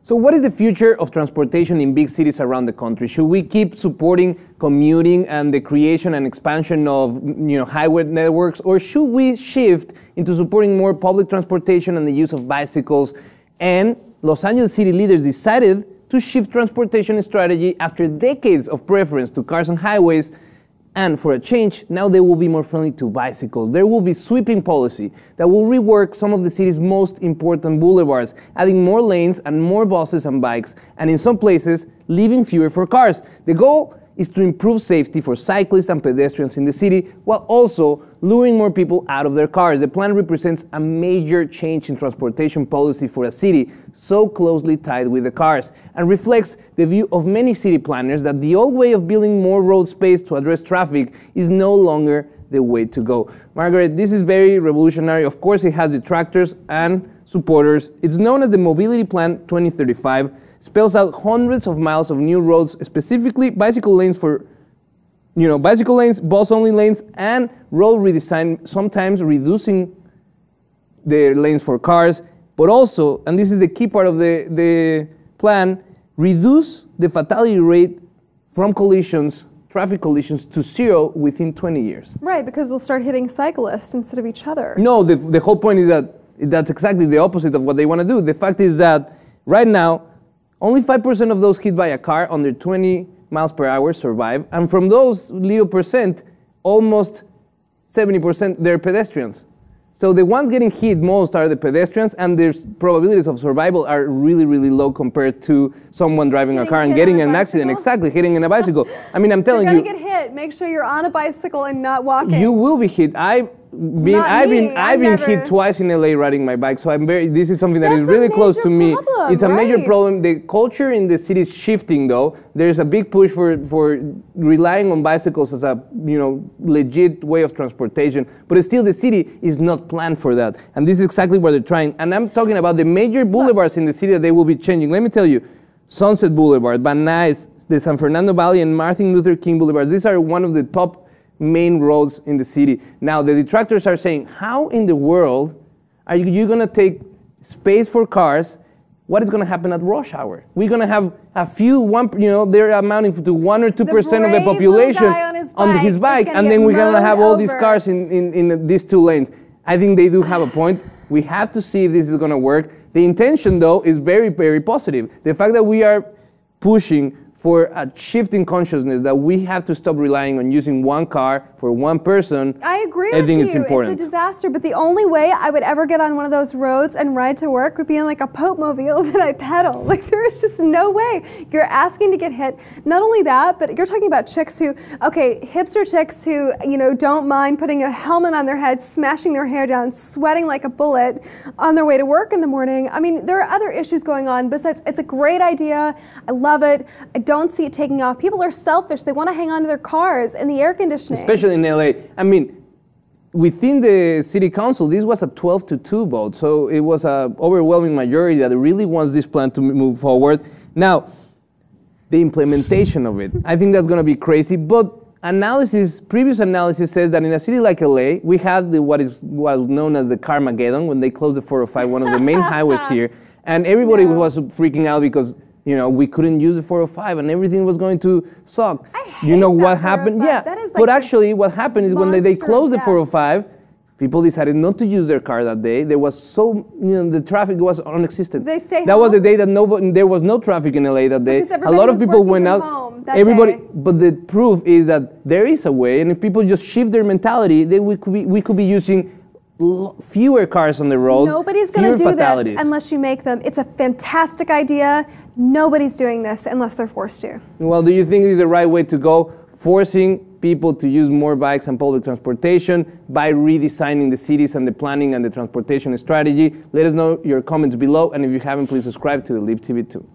So what is the future of transportation in big cities around the country? Should we keep supporting commuting and the creation and expansion of highway networks, or should we shift into supporting more public transportation and the use of bicycles? And Los Angeles city leaders decided to shift transportation strategy after decades of preference to cars and highways. And for a change, now they will be more friendly to bicycles. There will be sweeping policy that will rework some of the city's most important boulevards, adding more lanes and more buses and bikes, and in some places, leaving fewer for cars. The goal is to improve safety for cyclists and pedestrians in the city, while also luring more people out of their cars. The plan represents a major change in transportation policy for a city so closely tied with the cars, and reflects the view of many city planners that the old way of building more road space to address traffic is no longer the way to go. Margaret, this is very revolutionary. Of course, it has detractors and supporters. It's known as the Mobility Plan 2035. Spells out hundreds of miles of new roads, specifically bicycle lanes for, bicycle lanes, bus-only lanes, and road redesign, sometimes reducing the lanes for cars, but also, and this is the key part of the plan, reduce the fatality rate from traffic collisions to zero within 20 years. Right, because they'll start hitting cyclists instead of each other. No, the whole point is that that's exactly the opposite of what they want to do. The fact is that right now, only 5% of those hit by a car under 20 miles per hour survive, and from those little percent, almost 70% they're pedestrians. So the ones getting hit most are the pedestrians, and their probabilities of survival are really, really low compared to someone driving a car and getting in an accident. Exactly, hitting in a bicycle. I mean, I'm telling you. You're gonna get hit. Make sure you're on a bicycle and not walking. You will be hit. I've been hit twice in LA riding my bike, so this is something that is really close to me. It's a major problem. The culture in the city is shifting, though. There's a big push for relying on bicycles as a legit way of transportation, but still the city is not planned for that. And this is exactly what they're trying. And I'm talking about the major boulevards in the city that they will be changing. Let me tell you, Sunset Boulevard, Van Nuys, the San Fernando Valley, and Martin Luther King Boulevards. These are one of the top main roads in the city. Now, the detractors are saying, how in the world are you going to take space for cars? What is going to happen at rush hour? We're going to have a few, they're amounting to 1 or 2% of the population on his bike, and then we're going to have all these cars in these two lanes. I think they do have a point. We have to see if this is going to work. The intention, though, is very, very positive. The fact that we are pushing for a shift in consciousness that we have to stop relying on using one car for one person. I agree with you. I think it's important. It's a disaster, but the only way I would ever get on one of those roads and ride to work would be in like a Pope mobile that I pedal. Like there is just no way. You're asking to get hit. Not only that, but you're talking about chicks who, hipster chicks who, don't mind putting a helmet on their head, smashing their hair down, sweating like a bullet on their way to work in the morning. I mean, there are other issues going on. Besides, it's a great idea. I love it. I don't see it taking off. People are selfish. They want to hang on to their cars and the air conditioning. Especially in LA. I mean, within the city council, this was a 12-2 vote. So it was an overwhelming majority that really wants this plan to move forward. Now, the implementation of it, I think that's going to be crazy. But previous analysis says that in a city like LA, we had what was known as the Carmageddon when they closed the 405, one of the main highways here. And everybody was freaking out because we couldn't use the 405 and everything was going to suck. I hate what happened? Yeah, that is but actually what happened is when they closed the 405, people decided not to use their car that day. There was the traffic was non-existent. They stay That home? was the day that there was no traffic in LA that day. Because a lot of people went out. Day. But the proof is that there is a way, and if people just shift their mentality, then we could be using fewer cars on the road. Nobody's going to do this unless you make them. It's a fantastic idea. Nobody's doing this unless they're forced to. Well, do you think this is the right way to go? Forcing people to use more bikes and public transportation by redesigning the cities and the planning and the transportation strategy? Let us know your comments below, and if you haven't, please subscribe to the Lib TV 2.